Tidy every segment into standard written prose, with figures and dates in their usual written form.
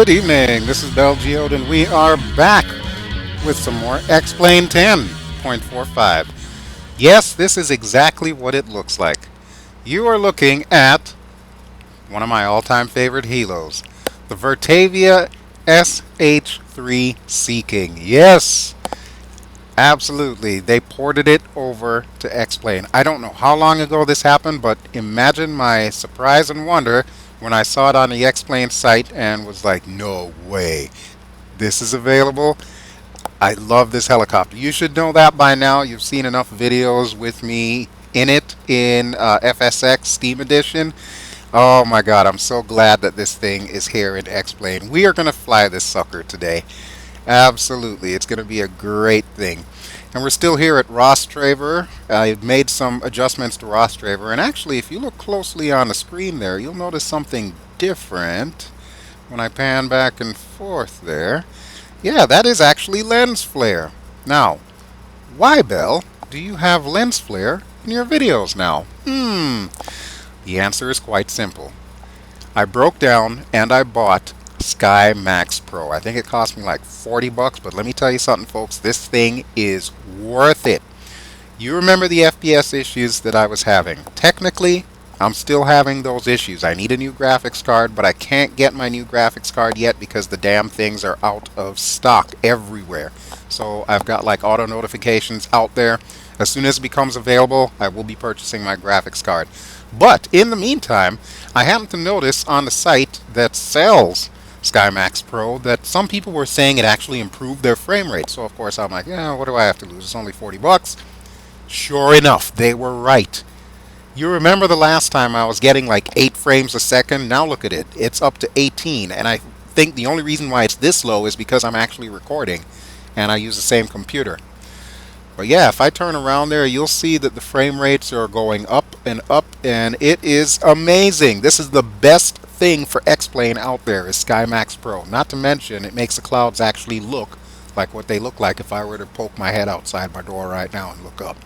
Good evening. This is BelGeode, and we are back with some more X-Plane 10.45. Yes, this is exactly what it looks like. You are looking at one of my all-time favorite helos, the Virtavia SH3 Sea King. Yes, absolutely. They ported it over to X-Plane. I don't know how long ago this happened, but imagine my surprise and wonder when I saw it on the X-Plane site and was like, no way, this is available. I love this helicopter. You should know that by now. You've seen enough videos with me in it in FSX Steam Edition. Oh my God, I'm so glad that this thing is here in X-Plane. We are going to fly this sucker today. Absolutely, it's going to be a great thing. And we're still here at Ros Traer. I've made some adjustments to Ros Traer, and actually, if you look closely on the screen there, you'll notice something different when I pan back and forth there. Yeah, that is actually lens flare. Now, why, Bell, do you have lens flare in your videos now? The answer is quite simple. I broke down and I bought SkyMaxx Pro. I think it cost me like 40 bucks, but let me tell you something, folks. This thing is worth it. You remember the FPS issues that I was having. Technically, I'm still having those issues. I need a new graphics card, but I can't get my new graphics card yet because the damn things are out of stock everywhere. So I've got like auto notifications out there. As soon as it becomes available, I will be purchasing my graphics card. But in the meantime, I happen to notice on the site that sells SkyMaxx Pro that some people were saying it actually improved their frame rate. So of course I'm like, yeah, what do I have to lose? It's only 40 bucks. Sure enough, they were right. You remember the last time I was getting like 8 frames a second? Now look at it. It's up to 18. And I think the only reason why it's this low is because I'm actually recording and I use the same computer. But yeah, if I turn around there, you'll see that the frame rates are going up, and it is amazing. This is the best thing for X-Plane out there is SkyMaxx Pro. Not to mention, it makes the clouds actually look like what they look like if I were to poke my head outside my door right now and look up.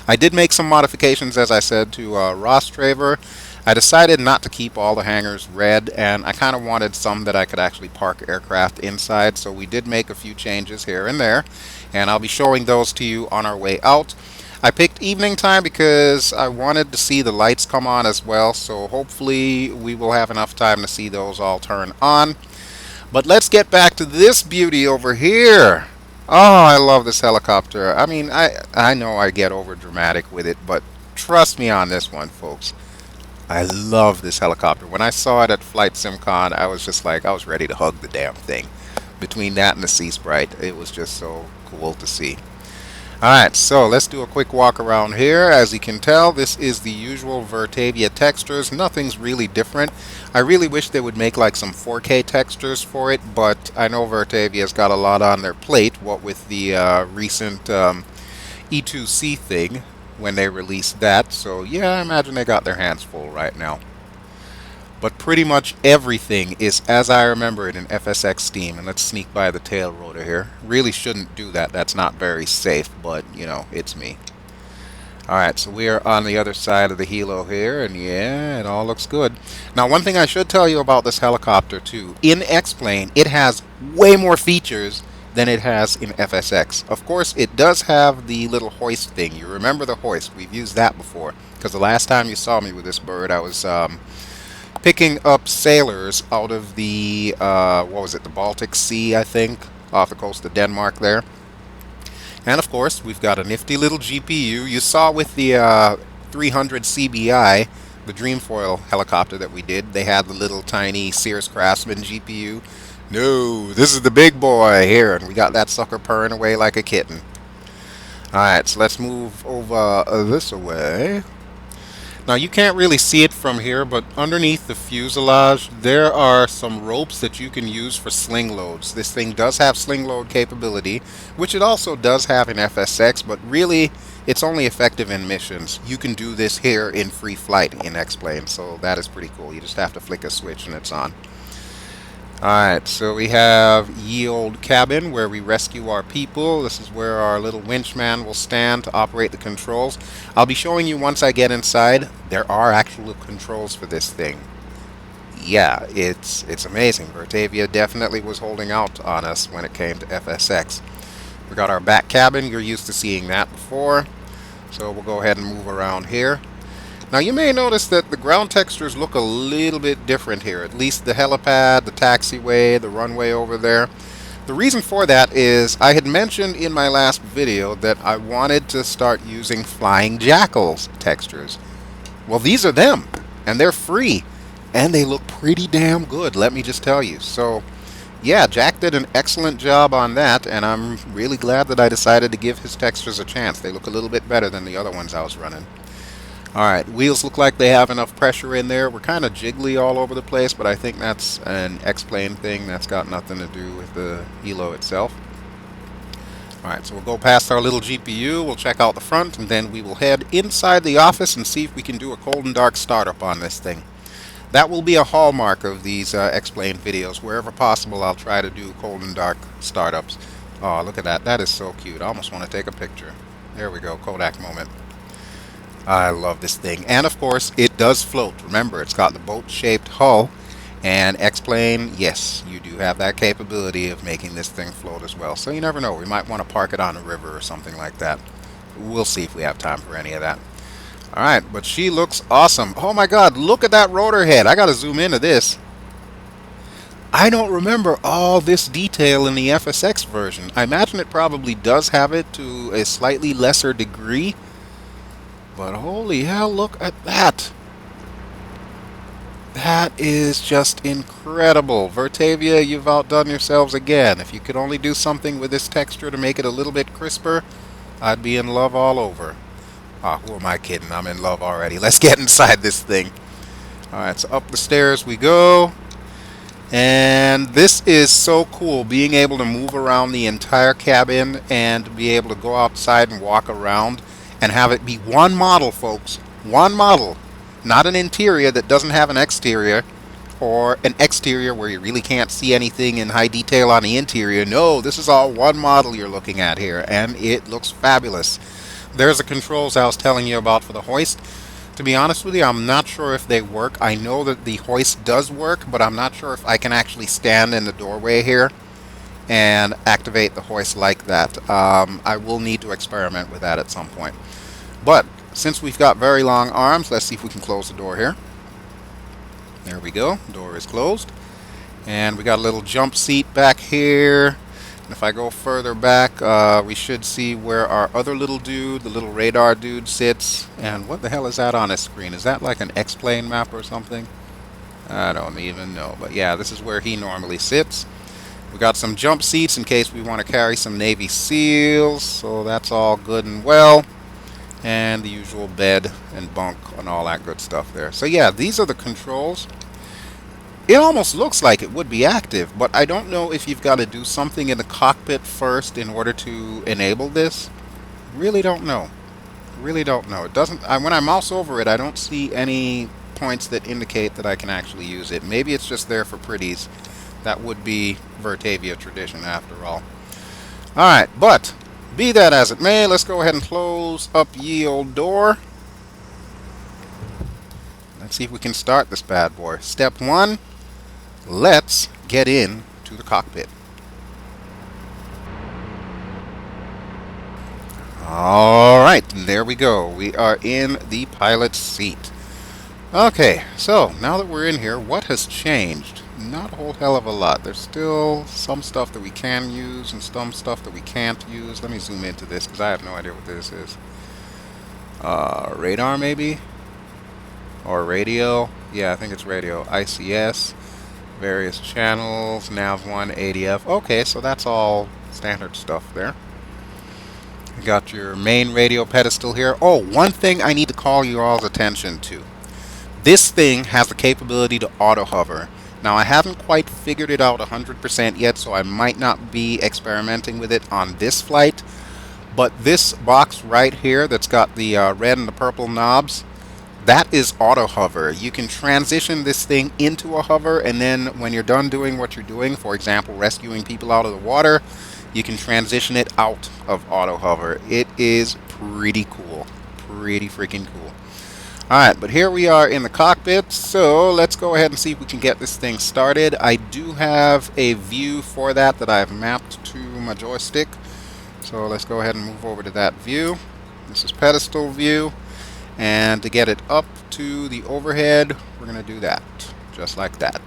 I did make some modifications, as I said, to Ros Traer. I decided not to keep all the hangars red, and I kind of wanted some that I could actually park aircraft inside, so we did make a few changes here and there, and I'll be showing those to you on our way out. I picked evening time because I wanted to see the lights come on as well, so hopefully we will have enough time to see those all turn on. But let's get back to this beauty over here. Oh, I love this helicopter. I mean, I know I get over dramatic with it, but trust me on this one, folks. I love this helicopter. When I saw it at Flight SimCon, I was just like, I was ready to hug the damn thing. Between that and the Sea Sprite, it was just so cool to see. Alright, so let's do a quick walk around here. As you can tell, this is the usual Virtavia textures. Nothing's really different. I really wish they would make like some 4K textures for it, but I know Virtavia's got a lot on their plate, what with the recent E2C thing when they released that. So yeah, I imagine they got their hands full right now. But pretty much everything is as I remember it in FSX Steam. And let's sneak by the tail rotor here. Really shouldn't do that. That's not very safe, but you know, it's me. Alright, so we are on the other side of the helo here, and yeah, it all looks good. Now, one thing I should tell you about this helicopter too. In X-Plane, it has way more features than it has in FSX. Of course, it does have the little hoist thing. You remember the hoist. We've used that before. Because the last time you saw me with this bird, I was picking up sailors out of the, what was it, the Baltic Sea, I think, off the coast of Denmark there. And of course, we've got a nifty little GPU. You saw with the 300 CBI, the Dreamfoil helicopter that we did, they had the little tiny Sears Craftsman GPU. No, this is the big boy here, and we got that sucker purring away like a kitten. Alright, so let's move over this way. Now you can't really see it from here, but underneath the fuselage there are some ropes that you can use for sling loads. This thing does have sling load capability, which it also does have in FSX, but really it's only effective in missions. You can do this here in free flight in X-Plane, so that is pretty cool. You just have to flick a switch and it's on. Alright, so we have ye old cabin where we rescue our people. This is where our little winch man will stand to operate the controls. I'll be showing you once I get inside. There are actual controls for this thing. yeah, it's amazing. Virtavia definitely was holding out on us when it came to FSX. We got our back cabin. You're used to seeing that before. So we'll go ahead and move around here. Now you may notice that the ground textures look a little bit different here. At least the helipad, the taxiway, the runway over there. The reason for that is I had mentioned in my last video that I wanted to start using Flying Jackal's textures. Well, these are them, and they're free, and they look pretty damn good, let me just tell you. So yeah, Jack did an excellent job on that, and I'm really glad that I decided to give his textures a chance. They look a little bit better than the other ones I was running. Alright, wheels look like they have enough pressure in there. We're kind of jiggly all over the place, but I think that's an X-plane thing. That's got nothing to do with the Helo itself. Alright, so we'll go past our little GPU, we'll check out the front, and then we will head inside the office and see if we can do a cold and dark startup on this thing. That will be a hallmark of these X-plane videos. Wherever possible, I'll try to do cold and dark startups. Oh, look at that. That is so cute. I almost want to take a picture. There we go, Kodak moment. I love this thing. And of course, it does float. Remember, it's got the boat-shaped hull. And X-plane, yes, you do have that capability of making this thing float as well. So you never know. We might want to park it on a river or something like that. We'll see if we have time for any of that. Alright, but she looks awesome. Oh my god, look at that rotor head. I gotta zoom into this. I don't remember all this detail in the FSX version. I imagine it probably does have it to a slightly lesser degree. But holy hell, look at that. That is just incredible. Virtavia, you've outdone yourselves again. If you could only do something with this texture to make it a little bit crisper, I'd be in love all over. Ah, who am I kidding? I'm in love already. Let's get inside this thing. Alright, so up the stairs we go. And this is so cool, being able to move around the entire cabin and be able to go outside and walk around and have it be one model, folks. One model. Not an interior that doesn't have an exterior, or an exterior where you really can't see anything in high detail on the interior. No, this is all one model you're looking at here, and it looks fabulous. There's the controls I was telling you about for the hoist. To be honest with you, I'm not sure if they work. I know that the hoist does work, but I'm not sure if I can actually stand in the doorway here and activate the hoist like that. I will need to experiment with that at some point. But since we've got very long arms, let's see if we can close the door here. There we go. Door is closed. And we got a little jump seat back here. And if I go further back, we should see where our other little dude, the little radar dude, sits. And what the hell is that on his screen? Is that like an X-plane map or something? I don't even know. But yeah, this is where he normally sits. We got some jump seats in case we want to carry some Navy SEALs. So that's all good and well. And the usual bed and bunk and all that good stuff there. So yeah, these are the controls. It almost looks like it would be active, but I don't know if you've got to do something in the cockpit first in order to enable this. Really don't know. Really don't know. It doesn't. When I mouse over it, I don't see any points that indicate that I can actually use it. Maybe it's just there for pretties. That would be Virtavia tradition after all. Alright, but be that as it may, let's go ahead and close up ye old door. Let's see if we can start this bad boy. Step 1, let's get in to the cockpit. Alright, there we go. We are in the pilot's seat. Okay, so now that we're in here, what has changed? Not a whole hell of a lot. There's still some stuff that we can use and some stuff that we can't use. Let me zoom into this because I have no idea what this is. Radar maybe? Or radio? Yeah, I think it's radio. ICS, various channels, nav1, ADF. Okay, so that's all standard stuff there. You got your main radio pedestal here. Oh, one thing I need to call you all's attention to. This thing has the capability to auto hover. Now, I haven't quite figured it out 100% yet, so I might not be experimenting with it on this flight. But this box right here that's got the red and the purple knobs, that is auto hover. You can transition this thing into a hover, and then when you're done doing what you're doing, for example, rescuing people out of the water, you can transition it out of auto hover. It is pretty cool. Pretty freaking cool. Alright, but here we are in the cockpit, so let's go ahead and see if we can get this thing started. I do have a view for that I've mapped to my joystick. So let's go ahead and move over to that view. This is pedestal view. And to get it up to the overhead, we're going to do that, just like that.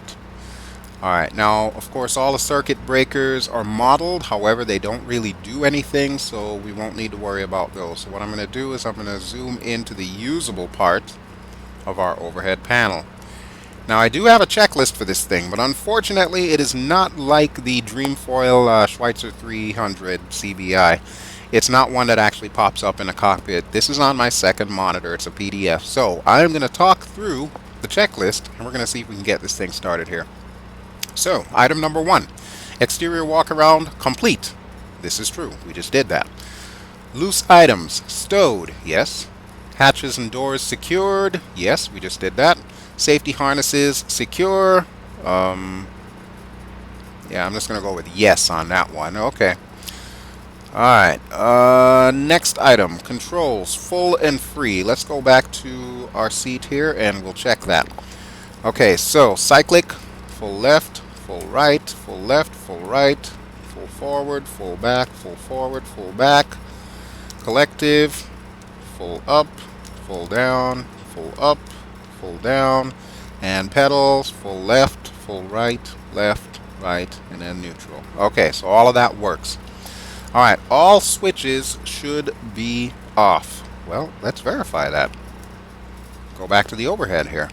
Alright, now of course all the circuit breakers are modeled, however they don't really do anything, so we won't need to worry about those. So what I'm going to do is I'm going to zoom into the usable part of our overhead panel. Now I do have a checklist for this thing, but unfortunately it is not like the Dreamfoil Schweitzer 300 CBI. It's not one that actually pops up in a cockpit. This is on my second monitor. It's a PDF. So I'm going to talk through the checklist and we're going to see if we can get this thing started here. So, item number 1, exterior walkaround complete. This is true, we just did that. Loose items stowed, yes. Hatches and doors secured, yes, we just did that. Safety harnesses secure. Yeah, I'm just going to go with yes on that one. Okay. Alright, next item, controls, full and free. Let's go back to our seat here and we'll check that. Okay, so cyclic, full left, full right, full left, full right, full forward, full back, full forward, full back, collective, full up, full down, full up, full down, and pedals, full left, full right, left, right, and then neutral. Okay, so all of that works. Alright, all switches should be off. Well, let's verify that. Go back to the overhead here.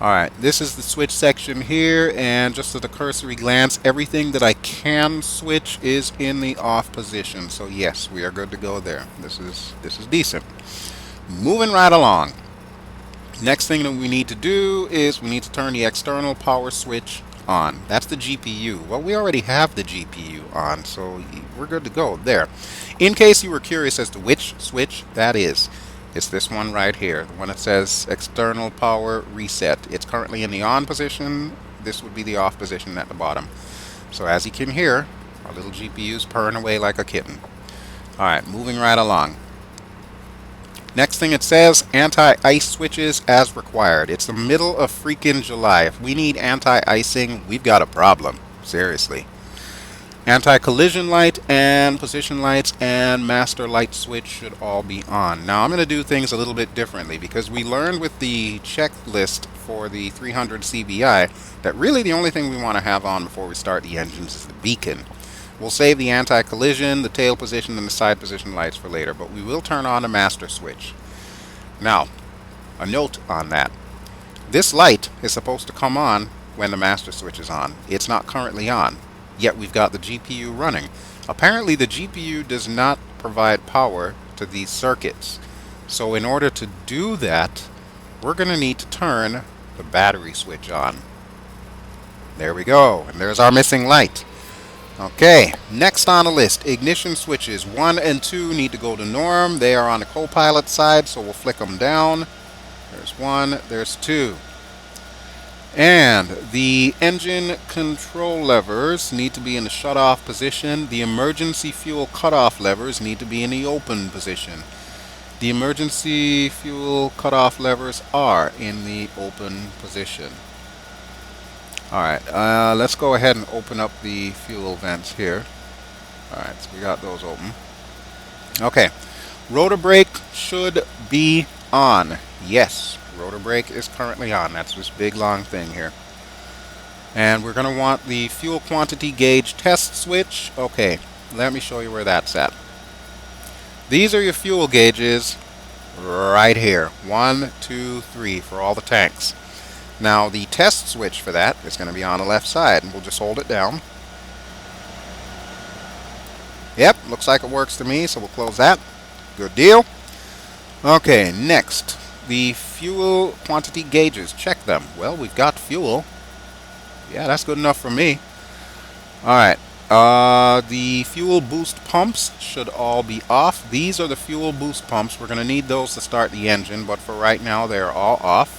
Alright, this is the switch section here, and just at a cursory glance, everything that I can switch is in the off position. So yes, we are good to go there. This is decent. Moving right along. Next thing that we need to do is we need to turn the external power switch on. That's the GPU. Well, we already have the GPU on, so we're good to go there. In case you were curious as to which switch that is, it's this one right here, the one that says external power reset. It's currently in the on position. This would be the off position at the bottom. So as you can hear, our little GPU's purring away like a kitten. Alright, moving right along. Next thing it says, anti-ice switches as required. It's the middle of freaking July. If we need anti-icing, we've got a problem. Seriously. Anti-collision light and position lights and master light switch should all be on. Now I'm going to do things a little bit differently because we learned with the checklist for the 300 CBI that really the only thing we want to have on before we start the engines is the beacon. We'll save the anti-collision, the tail position, and the side position lights for later, but we will turn on the master switch. Now, a note on that. This light is supposed to come on when the master switch is on. It's not currently on. Yet we've got the GPU running. Apparently the GPU does not provide power to these circuits. So in order to do that, we're going to need to turn the battery switch on. There we go. And there's our missing light. Okay, next on the list, ignition switches 1 and 2 need to go to norm. They are on the co-pilot side, so we'll flick them down. There's 1, there's 2. And the engine control levers need to be in the shut-off position. The emergency fuel cutoff levers need to be in the open position. The emergency fuel cutoff levers are in the open position. Alright, let's go ahead and open up the fuel vents here. Alright, so we got those open. Okay, rotor brake should be on. Yes. Rotor brake is currently on. That's this big long thing here. And we're going to want the fuel quantity gauge test switch. Okay, let me show you where that's at. These are your fuel gauges right here. 1, 2, 3 for all the tanks. Now the test switch for that is going to be on the left side, and we'll just hold it down. Yep, looks like it works to me, so we'll close that. Good deal. Okay, next. The fuel quantity gauges, check them. Well, we've got fuel. Yeah, that's good enough for me. Alright, the fuel boost pumps should all be off. These are the fuel boost pumps. We're going to need those to start the engine, but for right now they're all off.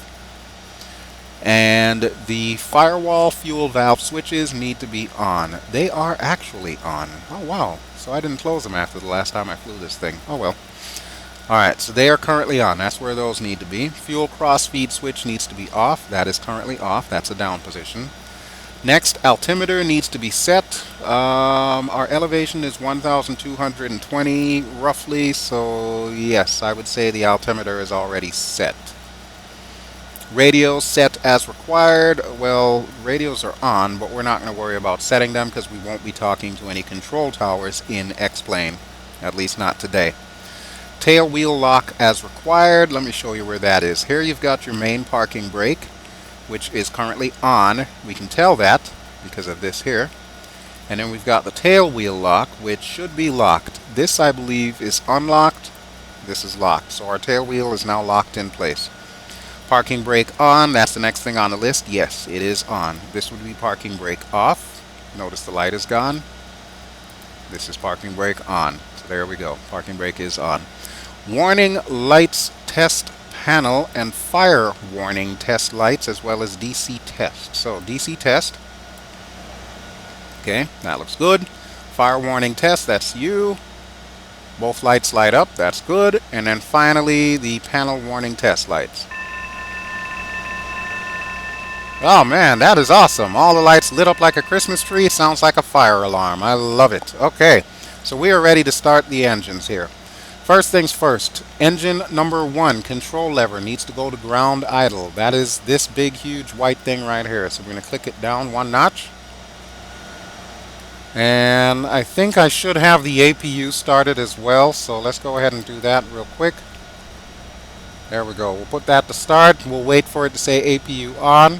And the firewall fuel valve switches need to be on. They are actually on. Oh wow, so I didn't close them after the last time I flew this thing. Oh well. Alright, so they are currently on. That's where those need to be. Fuel cross-feed switch needs to be off. That is currently off. That's a down position. Next, altimeter needs to be set. Our elevation is 1,220 roughly, so yes, I would say the altimeter is already set. Radios set as required. Well, radios are on, but we're not going to worry about setting them because we won't be talking to any control towers in X-Plane, at least not today. Tail wheel lock as required. Let me show you where that is. Here you've got your main parking brake, which is currently on. We can tell that because of this here. And then we've got the tail wheel lock, which should be locked. This, I believe, is unlocked. This is locked. So our tail wheel is now locked in place. Parking brake on. That's the next thing on the list. Yes, it is on. This would be parking brake off. Notice the light is gone. This is parking brake on. So there we go. Parking brake is on. Warning lights test panel and fire warning test lights, as well as DC test. So DC test. Okay, that looks good. Fire warning test, that's you. Both lights light up, that's good. And then finally the panel warning test lights. Oh man, that is awesome. All the lights lit up like a Christmas tree. Sounds like a fire alarm. I love it. Okay, so we are ready to start the engines here. First things first, engine number 1, control lever, needs to go to ground idle. That is this big, huge white thing right here. So we're going to click it down 1 notch. And I think I should have the APU started as well. So let's go ahead and do that real quick. There we go. We'll put that to start. We'll wait for it to say APU on.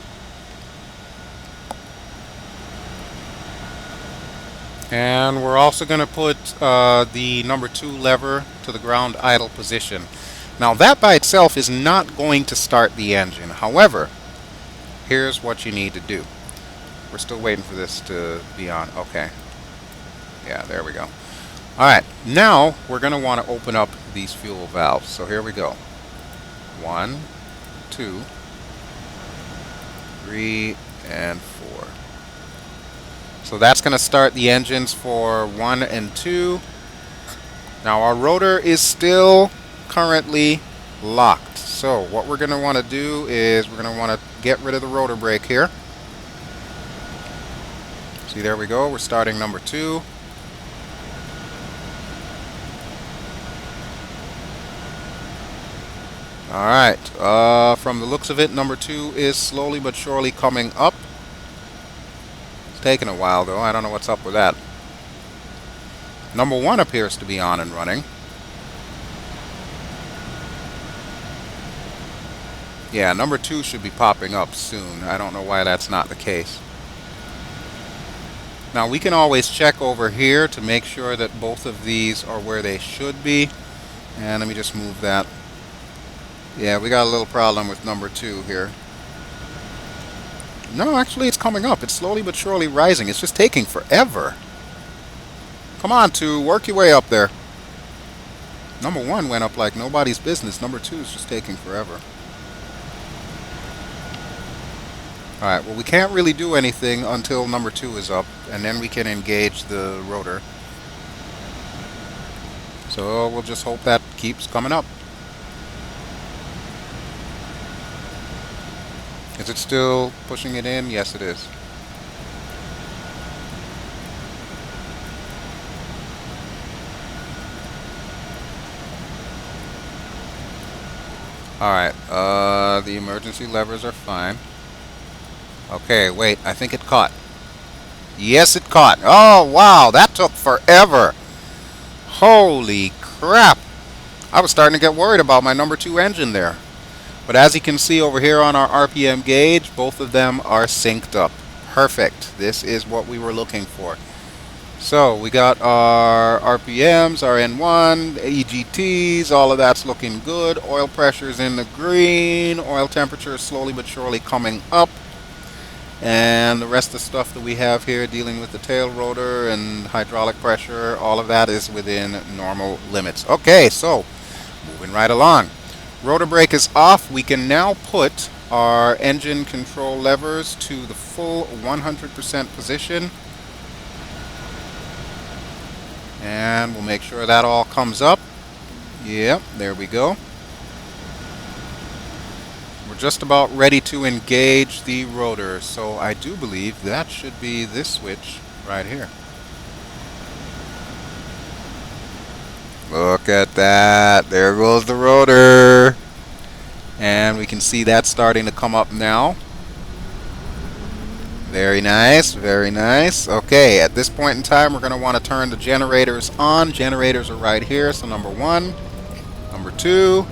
And we're also going to put the number 2 lever to the ground idle position. Now that by itself is not going to start the engine. However, here's what you need to do. We're still waiting for this to be on. Okay. Yeah, there we go. Alright, now we're going to want to open up these fuel valves. So here we go. 1, 2, 3, and 4. So that's going to start the engines for 1 and 2. Now our rotor is still currently locked. So what we're going to want to do is we're going to want to get rid of the rotor brake here. See, there we go. We're starting number 2. Alright, from the looks of it, number 2 is slowly but surely coming up. Taking a while though. I don't know what's up with that. Number 1 appears to be on and running. Yeah, number 2 should be popping up soon. I don't know why that's not the case. Now we can always check over here to make sure that both of these are where they should be. And let me just move that. Yeah, we got a little problem with number 2 here. No, actually it's coming up. It's slowly but surely rising. It's just taking forever. Come on, 2. Work your way up there. Number 1 went up like nobody's business. Number 2 is just taking forever. Alright, well we can't really do anything until number 2 is up. And then we can engage the rotor. So we'll just hope that keeps coming up. Is it still pushing it in? Yes, it is. Alright, the emergency levers are fine. Okay, wait, I think it caught. Yes, it caught. Oh, wow, that took forever. Holy crap. I was starting to get worried about my number 2 engine there. But as you can see over here on our RPM gauge, both of them are synced up. Perfect. This is what we were looking for. So we got our RPMs, our N1, EGTs, all of that's looking good. Oil pressure's in the green. Oil temperature is slowly but surely coming up. And the rest of the stuff that we have here dealing with the tail rotor and hydraulic pressure, all of that is within normal limits. Okay, so moving right along. Rotor brake is off. We can now put our engine control levers to the full 100% position. And we'll make sure that all comes up. Yep, there we go. We're just about ready to engage the rotor, so I do believe that should be this switch right here. Look at that. There goes the rotor. And we can see that starting to come up now. Very nice, very nice. Okay, at this point in time, we're going to want to turn the generators on. Generators are right here, so number 1, number 2.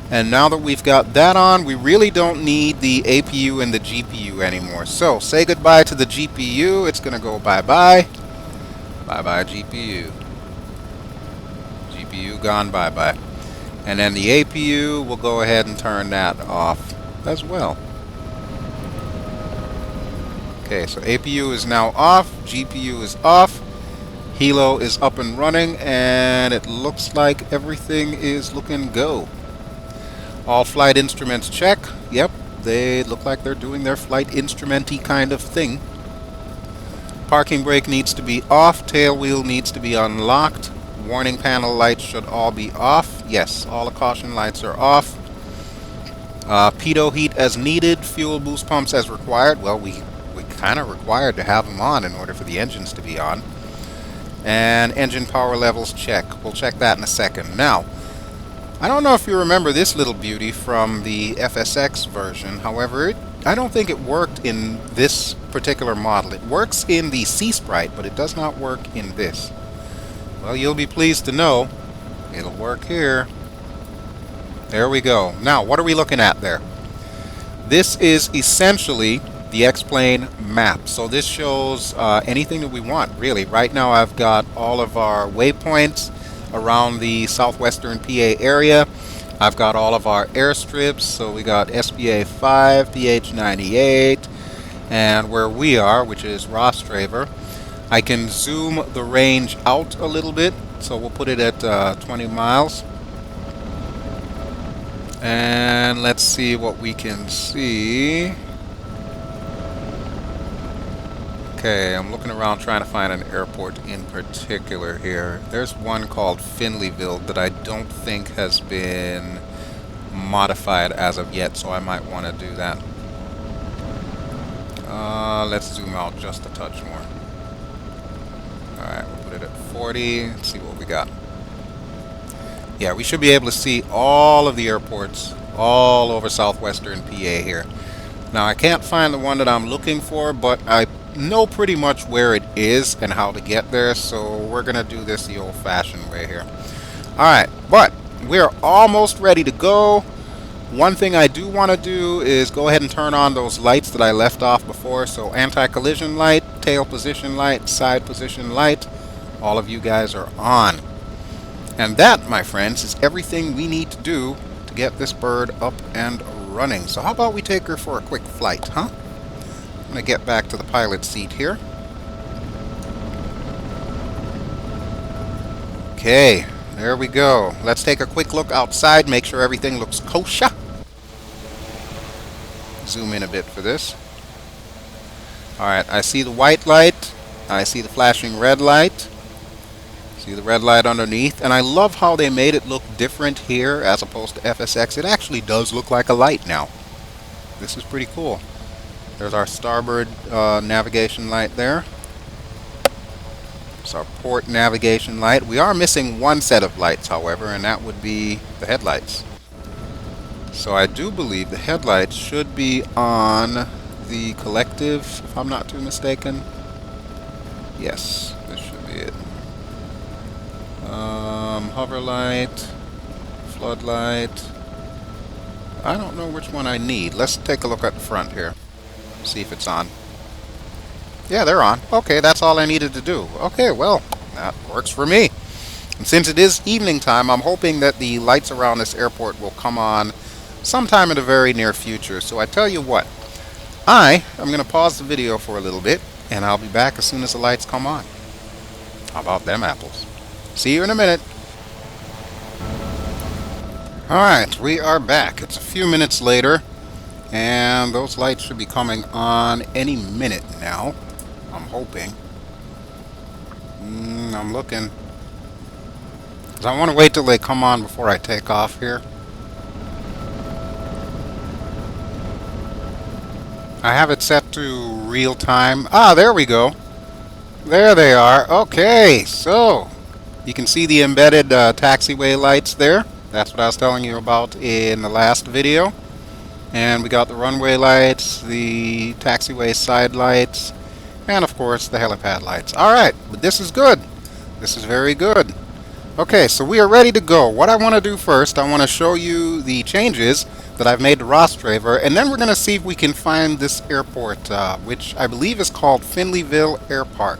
And now that we've got that on, we really don't need the APU and the GPU anymore. So, say goodbye to the GPU. It's going to go bye-bye. Bye-bye, GPU. GPU gone bye-bye. And then the APU, we'll go ahead and turn that off as well. Okay, so APU is now off, GPU is off, Helo is up and running, and it looks like everything is looking go. All flight instruments check. Yep, they look like they're doing their flight instrument-y kind of thing. Parking brake needs to be off, tail wheel needs to be unlocked. Warning panel lights should all be off. Yes, all the caution lights are off. Pitot heat as needed. Fuel boost pumps as required. Well, we kind of required to have them on in order for the engines to be on. And engine power levels check. We'll check that in a second. Now, I don't know if you remember this little beauty from the FSX version. However, I don't think it worked in this particular model. It works in the C-Sprite, but it does not work in this. Well, you'll be pleased to know it'll work here. There we go. Now, what are we looking at there? This is essentially the X-plane map. So this shows anything that we want, really. Right now, I've got all of our waypoints around the southwestern PA area. I've got all of our airstrips. So we got SBA 5, PH98, and where we are, which is Ros Traer. I can zoom the range out a little bit, so we'll put it at 20 miles. And let's see what we can see. Okay, I'm looking around trying to find an airport in particular here. There's one called Finleyville that I don't think has been modified as of yet, so I might want to do that. Let's zoom out just a touch more. Alright, we'll put it at 40. Let's see what we got. Yeah, we should be able to see all of the airports all over southwestern PA here. Now, I can't find the one that I'm looking for, but I know pretty much where it is and how to get there, so we're going to do this the old-fashioned way here. Alright, but we're almost ready to go. One thing I do want to do is go ahead and turn on those lights that I left off before. So anti-collision light, tail position light, side position light, all of you guys are on. And that, my friends, is everything we need to do to get this bird up and running. So how about we take her for a quick flight, huh? I'm going to get back to the pilot seat here. Okay, there we go. Let's take a quick look outside, make sure everything looks kosher. Zoom in a bit for this. Alright, I see the white light. I see the flashing red light. See the red light underneath. And I love how they made it look different here as opposed to FSX. It actually does look like a light now. This is pretty cool. There's our starboard navigation light there. It's our port navigation light. We are missing one set of lights, however, and that would be the headlights. So I do believe the headlights should be on the collective, if I'm not too mistaken. Yes, this should be it. Hover light, floodlight. I don't know which one I need. Let's take a look at the front here. See if it's on. Yeah, they're on. Okay, that's all I needed to do. Okay, well, that works for me. And since it is evening time, I'm hoping that the lights around this airport will come on sometime in the very near future. So I tell you what, I'm going to pause the video for a little bit, and I'll be back as soon as the lights come on. How about them apples? See you in a minute. Alright, we are back. It's a few minutes later, and those lights should be coming on any minute now. I'm hoping. I'm looking. because I want to wait till they come on before I take off here. I have it set to real time. Ah, there we go. There they are. Okay, so you can see the embedded taxiway lights there. That's what I was telling you about in the last video. And we got the runway lights, the taxiway side lights, and of course the helipad lights. Alright, but this is good. This is very good. Okay, so we are ready to go. What I want to do first, I want to show you the changes that I've made to Ros Traer, and then we're going to see if we can find this airport, which I believe is called Finleyville Air Park.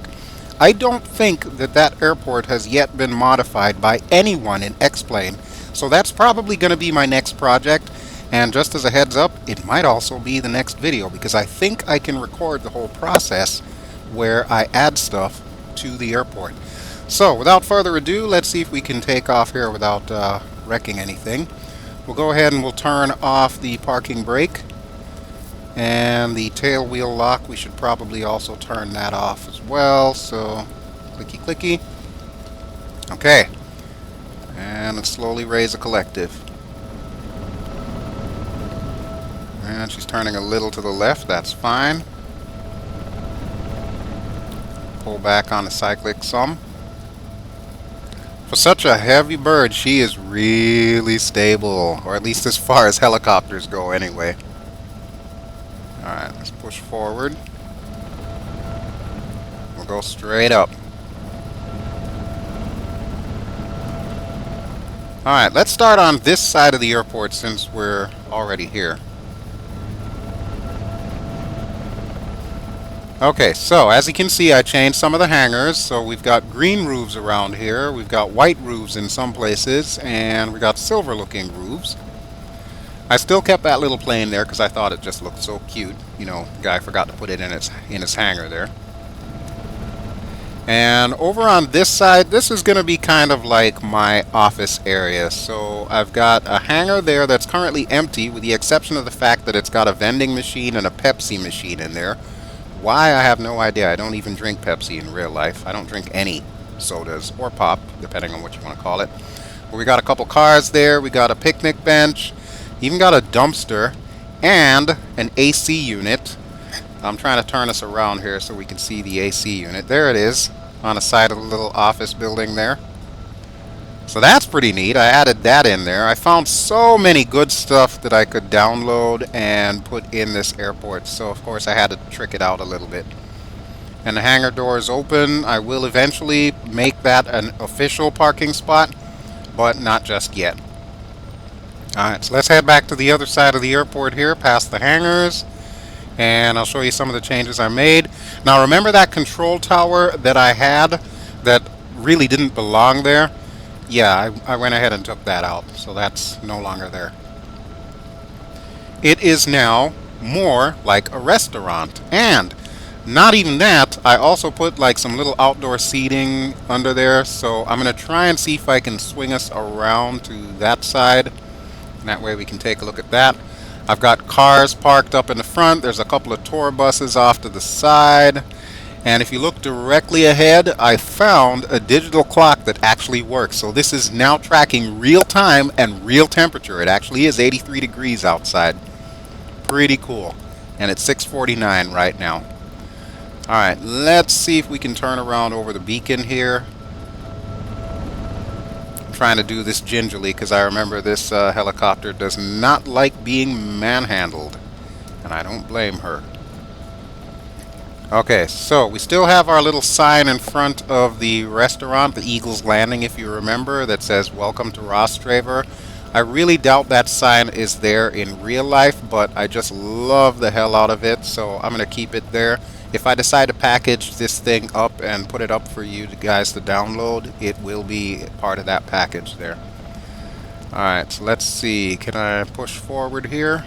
I don't think that that airport has yet been modified by anyone in X-Plane, so that's probably going to be my next project. And just as a heads up, it might also be the next video, because I think I can record the whole process where I add stuff to the airport. So without further ado, let's see if we can take off here without wrecking anything. We'll go ahead and we'll turn off the parking brake, and the tail wheel lock, we should probably also turn that off as well. So clicky clicky. Okay, and let's slowly raise a collective. And she's turning a little to the left, that's fine. Pull back on the cyclic some. For such a heavy bird, she is really stable, or at least as far as helicopters go anyway. Alright, let's push forward. We'll go straight up. Alright, let's start on this side of the airport since we're already here. Okay, so as you can see, I changed some of the hangars. So we've got green roofs around here, we've got white roofs in some places, and we got silver looking roofs. I still kept that little plane there because I thought it just looked so cute. You know, the guy forgot to put it in its hangar there. And over on this side, this is going to be kind of like my office area. So I've got a hangar there that's currently empty, with the exception of the fact that it's got a vending machine and a Pepsi machine in there. Why, I have no idea. I don't even drink Pepsi in real life. I don't drink any sodas or pop, depending on what you want to call it. But we got a couple cars there. We got a picnic bench. Even got a dumpster and an AC unit. I'm trying to turn us around here so we can see the AC unit. There it is, on the side of the little office building there. So that's pretty neat. I added that in there. I found so many good stuff that I could download and put in this airport. So of course I had to trick it out a little bit. And the hangar door is open. I will eventually make that an official parking spot, but not just yet. Alright, so let's head back to the other side of the airport here, past the hangars, and I'll show you some of the changes I made. Now remember that control tower that I had that really didn't belong there? Yeah, I went ahead and took that out, so that's no longer there. It is now more like a restaurant, and not even that, I also put like some little outdoor seating under there, so I'm going to try and see if I can swing us around to that side, and that way we can take a look at that. I've got cars parked up in the front, there's a couple of tour buses off to the side. And if you look directly ahead, I found a digital clock that actually works. So this is now tracking real time and real temperature. It actually is 83 degrees outside. Pretty cool. And it's 6:49 right now. Alright, let's see if we can turn around over the beacon here. I'm trying to do this gingerly because I remember this helicopter does not like being manhandled. And I don't blame her. Okay, so we still have our little sign in front of the restaurant, the Eagle's Landing, if you remember, that says "Welcome to Ros Traer." I really doubt that sign is there in real life, but I just love the hell out of it, so I'm going to keep it there. If I decide to package this thing up and put it up for you guys to download, it will be part of that package there. Alright, so let's see. Can I push forward here?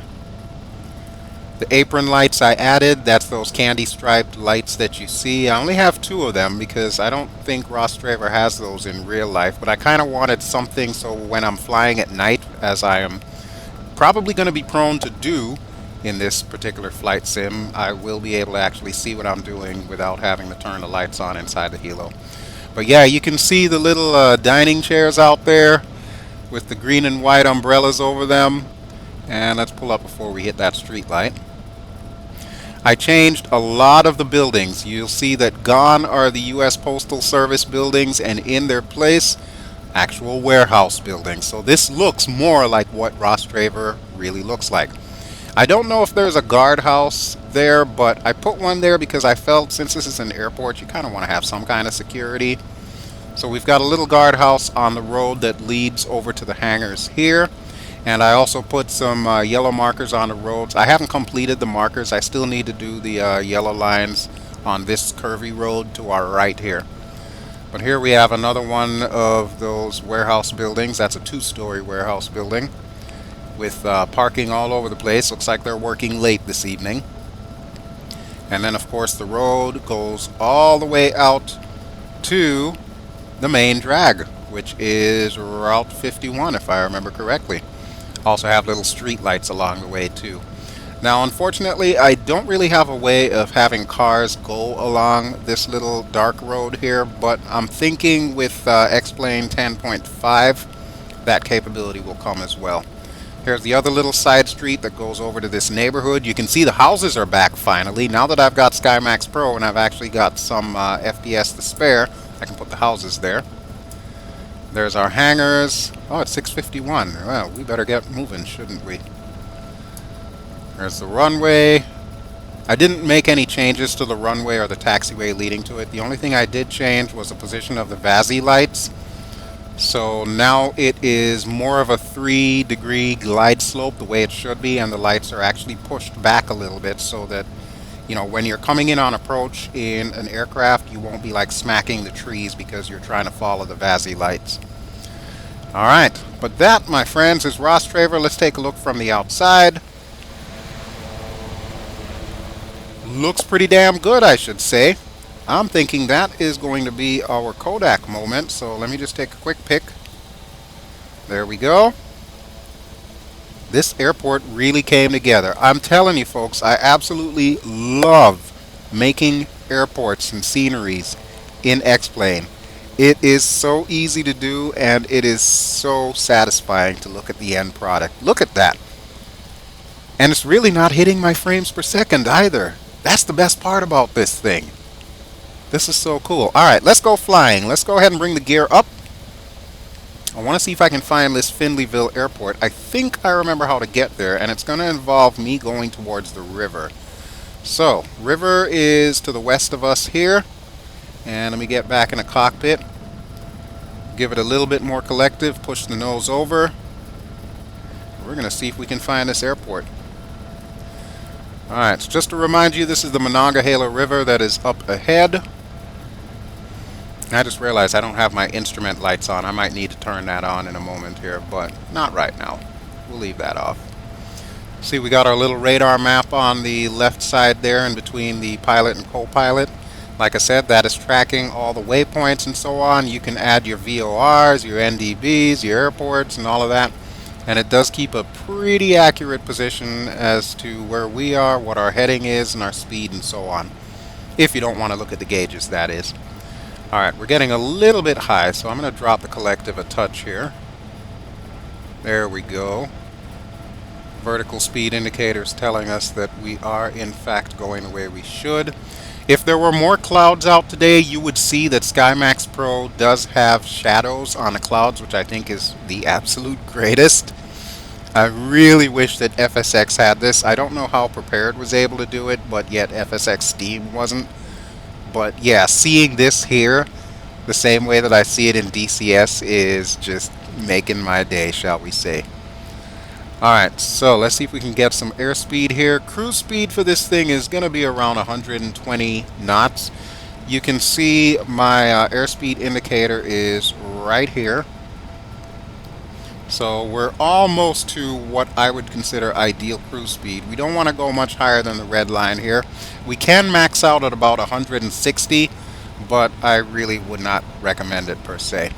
The apron lights I added, that's those candy striped lights that you see. I only have 2 of them because I don't think Ros Traer has those in real life, but I kind of wanted something so when I'm flying at night, as I am probably going to be prone to do in this particular flight sim, I will be able to actually see what I'm doing without having to turn the lights on inside the Helo. But yeah, you can see the little dining chairs out there with the green and white umbrellas over them. And let's pull up before we hit that street light. I changed a lot of the buildings. You'll see that gone are the U.S. Postal Service buildings, and in their place, actual warehouse buildings. So this looks more like what Ros Traer really looks like. I don't know if there's a guardhouse there, but I put one there because I felt since this is an airport, you kind of want to have some kind of security. So we've got a little guardhouse on the road that leads over to the hangars here. And I also put some yellow markers on the roads. I haven't completed the markers. I still need to do the yellow lines on this curvy road to our right here. But here we have another one of those warehouse buildings. That's a two-story warehouse building with parking all over the place. Looks like they're working late this evening. And then, of course, the road goes all the way out to the main drag, which is Route 51, if I remember correctly. Also have little street lights along the way too. Now unfortunately I don't really have a way of having cars go along this little dark road here, but I'm thinking with X-Plane 10.5 that capability will come as well. Here's the other little side street that goes over to this neighborhood. You can see the houses are back finally. Now that I've got SkyMaxx Pro and I've actually got some FPS to spare, I can put the houses there. There's our hangars. Oh, it's 6:51. Well, we better get moving, shouldn't we? There's the runway. I didn't make any changes to the runway or the taxiway leading to it. The only thing I did change was the position of the VASI lights. So now it is more of a 3-degree glide slope the way it should be, and the lights are actually pushed back a little bit so that, you know, when you're coming in on approach in an aircraft, you won't be like smacking the trees because you're trying to follow the VASI lights. Alright, but that, my friends, is Ros Traer. Let's take a look from the outside. Looks pretty damn good, I should say. I'm thinking that is going to be our Kodak moment, so let me just take a quick pic. There we go. This airport really came together. I'm telling you folks, I absolutely love making airports and sceneries in X-Plane. It is so easy to do, and it is so satisfying to look at the end product. Look at that. And it's really not hitting my frames per second either. That's the best part about this thing. This is so cool. Alright, let's go flying. Let's go ahead and bring the gear up. I want to see if I can find this Finleyville airport. I think I remember how to get there, and it's going to involve me going towards the river. So, river is to the west of us here. And let me get back in the cockpit. Give it a little bit more collective. Push the nose over. We're going to see if we can find this airport. Alright, so just to remind you, this is the Monongahela River that is up ahead. I just realized I don't have my instrument lights on. I might need to turn that on in a moment here, but not right now. We'll leave that off. See, we got our little radar map on the left side there in between the pilot and co-pilot. Like I said, that is tracking all the waypoints and so on. You can add your VORs, your NDBs, your airports, and all of that. And it does keep a pretty accurate position as to where we are, what our heading is, and our speed and so on. If you don't want to look at the gauges, that is. Alright, we're getting a little bit high, so I'm going to drop the collective a touch here. There we go. Vertical speed indicators telling us that we are in fact going the way we should. If there were more clouds out today, you would see that SkyMaxx Pro does have shadows on the clouds, which I think is the absolute greatest. I really wish that FSX had this. I don't know how Prepared was able to do it, but yet FSX Steam wasn't. But yeah, seeing this here, the same way that I see it in DCS, is just making my day, shall we say. Alright, so let's see if we can get some airspeed here. Cruise speed for this thing is going to be around 120 knots. You can see my airspeed indicator is right here. So we're almost to what I would consider ideal cruise speed. We don't want to go much higher than the red line here. We can max out at about 160, but I really would not recommend it per se.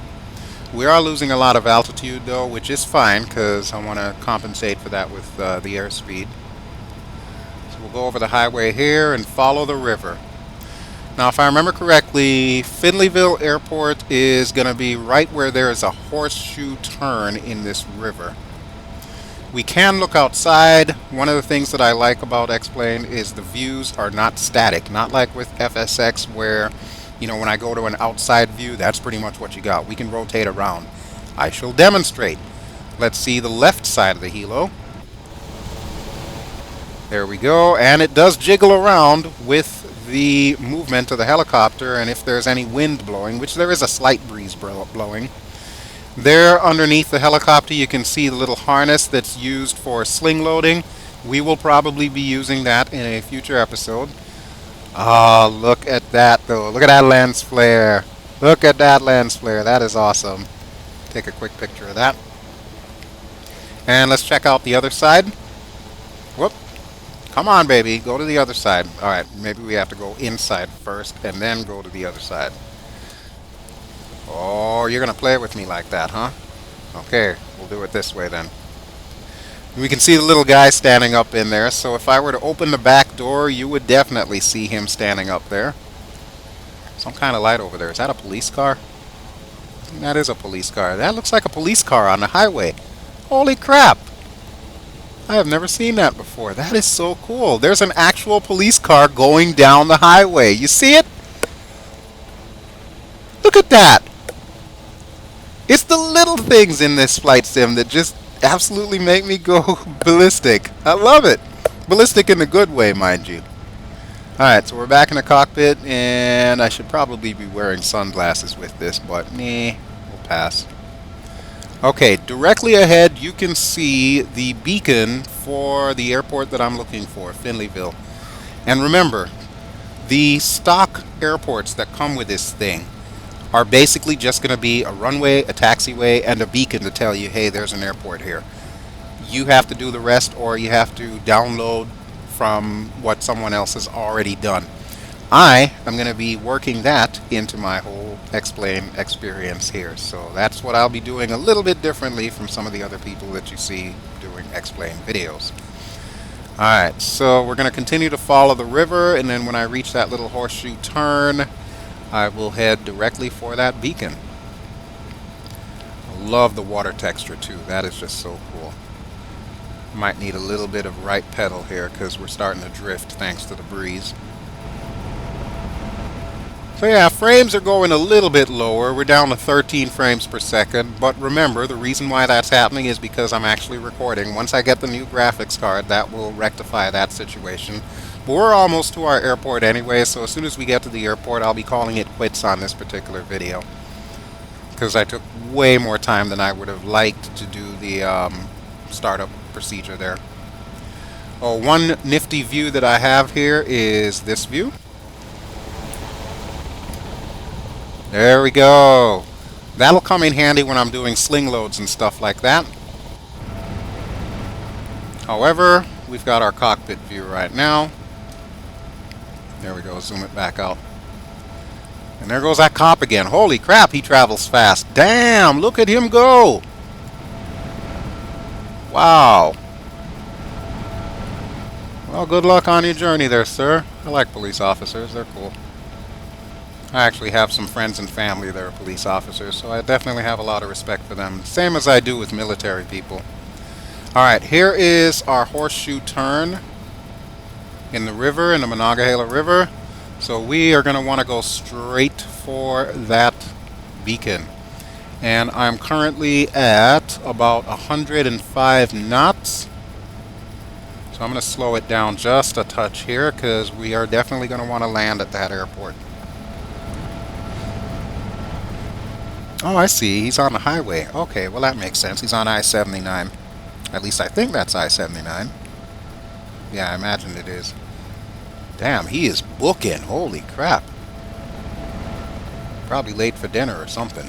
We are losing a lot of altitude though, which is fine because I want to compensate for that with the airspeed. So we'll go over the highway here and follow the river. Now, if I remember correctly, Finleyville Airport is going to be right where there is a horseshoe turn in this river. We can look outside. One of the things that I like about X-Plane is the views are not static, not like with FSX where, you know, when I go to an outside view, that's pretty much what you got. We can rotate around. I shall demonstrate. Let's see the left side of the helo. There we go, and it does jiggle around with the movement of the helicopter, and if there's any wind blowing, which there is a slight breeze blowing. There underneath the helicopter you can see the little harness that's used for sling loading. We will probably be using that in a future episode. Oh, look at that though. Look at that lens flare. Look at that lens flare. That is awesome. Take a quick picture of that. And let's check out the other side. Whoop. Come on, baby. Go to the other side. Alright, maybe we have to go inside first and then go to the other side. Oh, you're going to play with me like that, huh? Okay, we'll do it this way then. We can see the little guy standing up in there, so if I were to open the back door, you would definitely see him standing up there. Some kind of light over there. Is that a police car? I think that is a police car. That looks like a police car on the highway. Holy crap! I have never seen that before. That is so cool. There's an actual police car going down the highway. You see it? Look at that! It's the little things in this flight sim that just absolutely make me go ballistic. I love it. Ballistic in the good way, mind you. Alright, so we're back in the cockpit, and I should probably be wearing sunglasses with this, but we'll pass. Okay, directly ahead you can see the beacon for the airport that I'm looking for, Finleyville. And remember, the stock airports that come with this thing are basically just going to be a runway, a taxiway, and a beacon to tell you, hey, there's an airport here. You have to do the rest, or you have to download from what someone else has already done. I am going to be working that into my whole X-Plane experience here. So that's what I'll be doing a little bit differently from some of the other people that you see doing X-Plane videos. Alright, so we're going to continue to follow the river, and then when I reach that little horseshoe turn, I will head directly for that beacon. I love the water texture too. That is just so cool. Might need a little bit of right pedal here because we're starting to drift thanks to the breeze. So yeah, frames are going a little bit lower. We're down to 13 frames per second. But remember, the reason why that's happening is because I'm actually recording. Once I get the new graphics card, that will rectify that situation. But we're almost to our airport anyway, so as soon as we get to the airport, I'll be calling it quits on this particular video. Because I took way more time than I would have liked to do the startup procedure there. Oh, one nifty view that I have here is this view. There we go. That'll come in handy when I'm doing sling loads and stuff like that. However, we've got our cockpit view right now. There we go, zoom it back out. And there goes that cop again. Holy crap, he travels fast. Damn, look at him go. Wow. Well, good luck on your journey there, sir. I like police officers, they're cool. I actually have some friends and family that are police officers, so I definitely have a lot of respect for them. Same as I do with military people. Alright, here is our horseshoe turn in the river, in the Monongahela River. So we are going to want to go straight for that beacon. And I'm currently at about 105 knots. So I'm going to slow it down just a touch here because we are definitely going to want to land at that airport. Oh, I see. He's on the highway. Okay, well that makes sense. He's on I-79. At least I think that's I-79. Yeah, I imagine it is. Damn, he is booking. Holy crap. Probably late for dinner or something.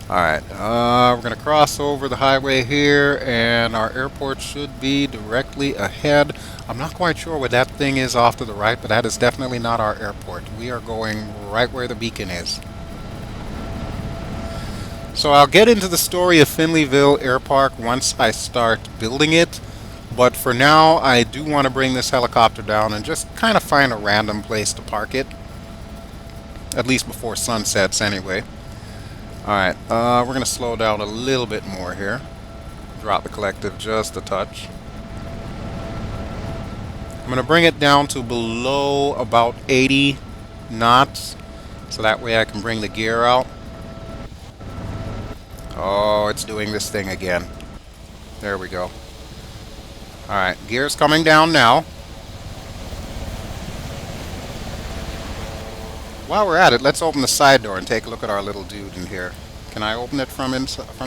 Alright, we're going to cross over the highway here, and our airport should be directly ahead. I'm not quite sure what that thing is off to the right, but that is definitely not our airport. We are going right where the beacon is. So I'll get into the story of Finleyville Air Park once I start building it, But for now, I do want to bring this helicopter down and just kind of find a random place to park it. At least before sun sets anyway. Alright, we're going to slow down a little bit more here. Drop the collective just a touch. I'm going to bring it down to below about 80 knots. So that way I can bring the gear out. Oh, it's doing this thing again. There we go. Alright, gear's coming down now. While we're at it, let's open the side door and take a look at our little dude in here. Can I open it from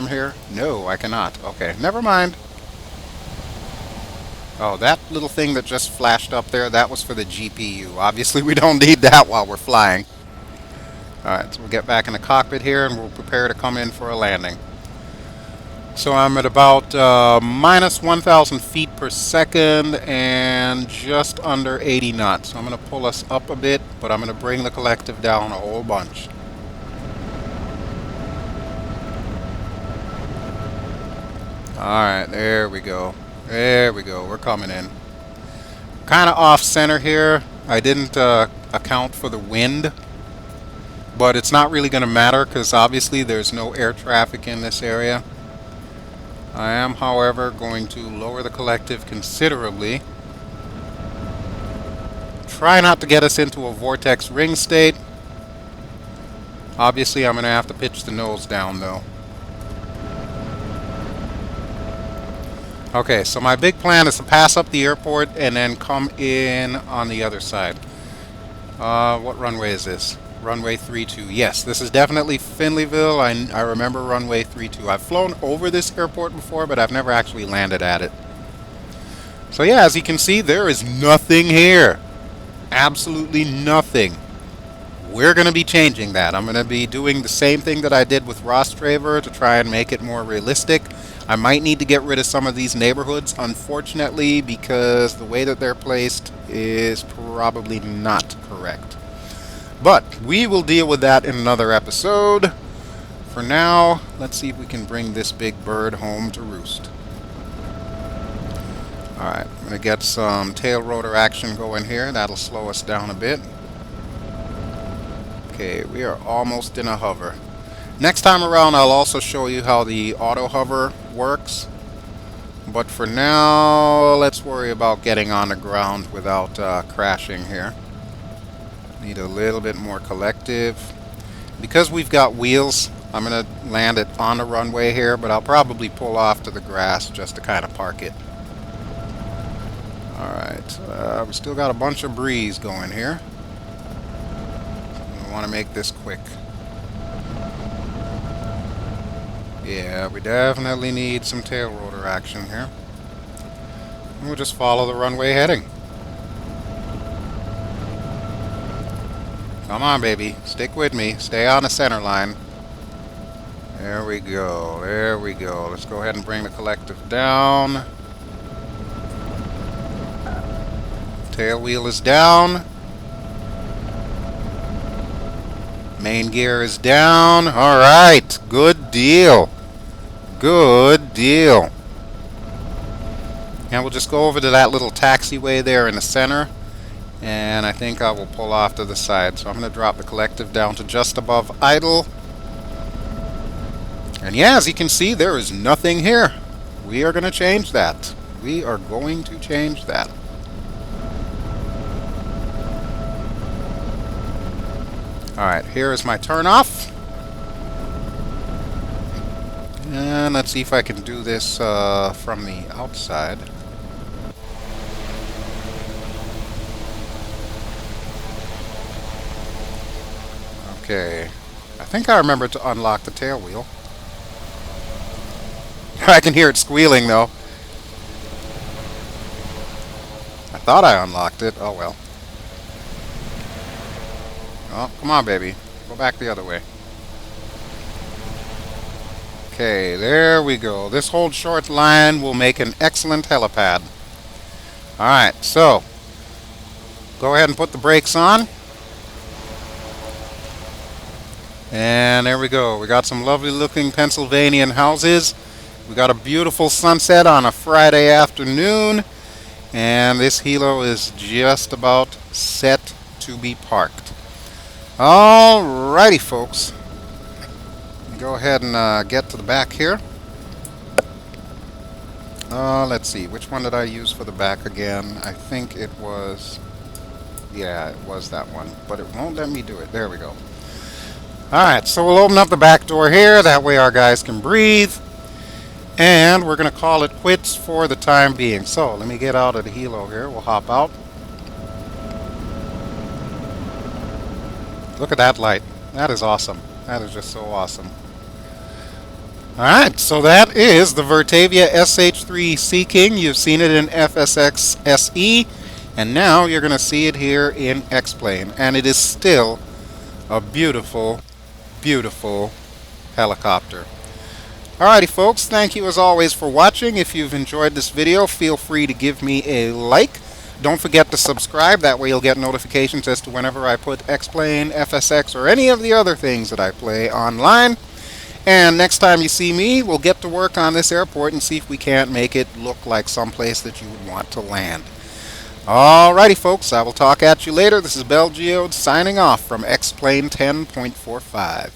here? No, I cannot. Okay, never mind. Oh, that little thing that just flashed up there, that was for the GPU. Obviously, we don't need that while we're flying. Alright, so we'll get back in the cockpit here and we'll prepare to come in for a landing. So I'm at about minus 1,000 feet per second and just under 80 knots. So I'm going to pull us up a bit, but I'm going to bring the collective down a whole bunch. Alright, there we go. There we go. We're coming in. Kind of off center here. I didn't account for the wind. But it's not really going to matter because obviously there's no air traffic in this area. I am, however, going to lower the collective considerably. Try not to get us into a vortex ring state. Obviously, I'm going to have to pitch the nose down, though. Okay, so my big plan is to pass up the airport and then come in on the other side. What runway is this? Runway 32. Yes, this is definitely Finleyville. I remember runway 32. I've flown over this airport before, but I've never actually landed at it. So yeah, as you can see, there is nothing here. Absolutely nothing. We're going to be changing that. I'm going to be doing the same thing that I did with Ros Traer to try and make it more realistic. I might need to get rid of some of these neighborhoods, unfortunately, because the way that they're placed is probably not correct. But we will deal with that in another episode. For now, let's see if we can bring this big bird home to roost. Alright, I'm going to get some tail rotor action going here. That'll slow us down a bit. Okay, we are almost in a hover. Next time around, I'll also show you how the auto hover works. But for now, let's worry about getting on the ground without crashing here. Need a little bit more collective. Because we've got wheels, I'm going to land it on the runway here, but I'll probably pull off to the grass just to kind of park it. Alright, we still got a bunch of breeze going here. We want to make this quick. Yeah, we definitely need some tail rotor action here. And we'll just follow the runway heading. Come on, baby. Stick with me. Stay on the center line. There we go. There we go. Let's go ahead and bring the collective down. Tail wheel is down. Main gear is down. All right. Good deal. Good deal. And we'll just go over to that little taxiway there in the center. And I think I will pull off to the side. So I'm going to drop the collective down to just above idle. And yeah, as you can see, there is nothing here. We are going to change that. We are going to change that. Alright, here is my turn off. And let's see if I can do this from the outside. Okay, I think I remember to unlock the tail wheel. I can hear it squealing though. I thought I unlocked it. Oh well. Oh, come on, baby. Go back the other way. Okay, there we go. This whole short line will make an excellent helipad. Alright, so go ahead and put the brakes on. And there we go. We got some lovely looking Pennsylvanian houses. We got a beautiful sunset on a Friday afternoon, and this helo is just about set to be parked. Alrighty, folks. Go ahead and get to the back here. Let's see, which one did I use for the back again? I think it was, yeah, it was that one, but it won't let me do it. There we go. Alright, so we'll open up the back door here, that way our guys can breathe. And we're going to call it quits for the time being. So, let me get out of the helo here. We'll hop out. Look at that light. That is awesome. That is just so awesome. Alright, so that is the Virtavia SH3 Sea King. You've seen it in FSX-SE, and now you're going to see it here in X-Plane. And it is still a beautiful, beautiful helicopter. Alrighty, folks, thank you as always for watching. If you've enjoyed this video, feel free to give me a like. Don't forget to subscribe, that way you'll get notifications as to whenever I put X-Plane, FSX, or any of the other things that I play online. And next time you see me, we'll get to work on this airport and see if we can't make it look like someplace that you would want to land. Alrighty, folks, I will talk at you later. This is BelGeode signing off from X-Plane 10.45.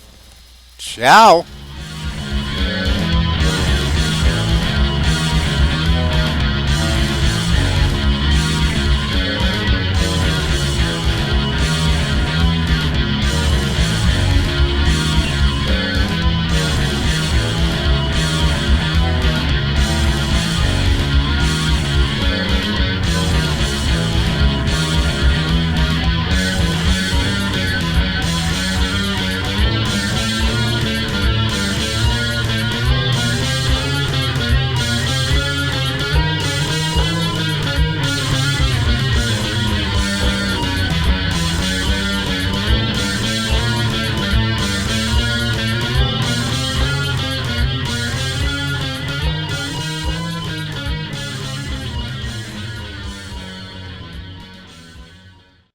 Ciao!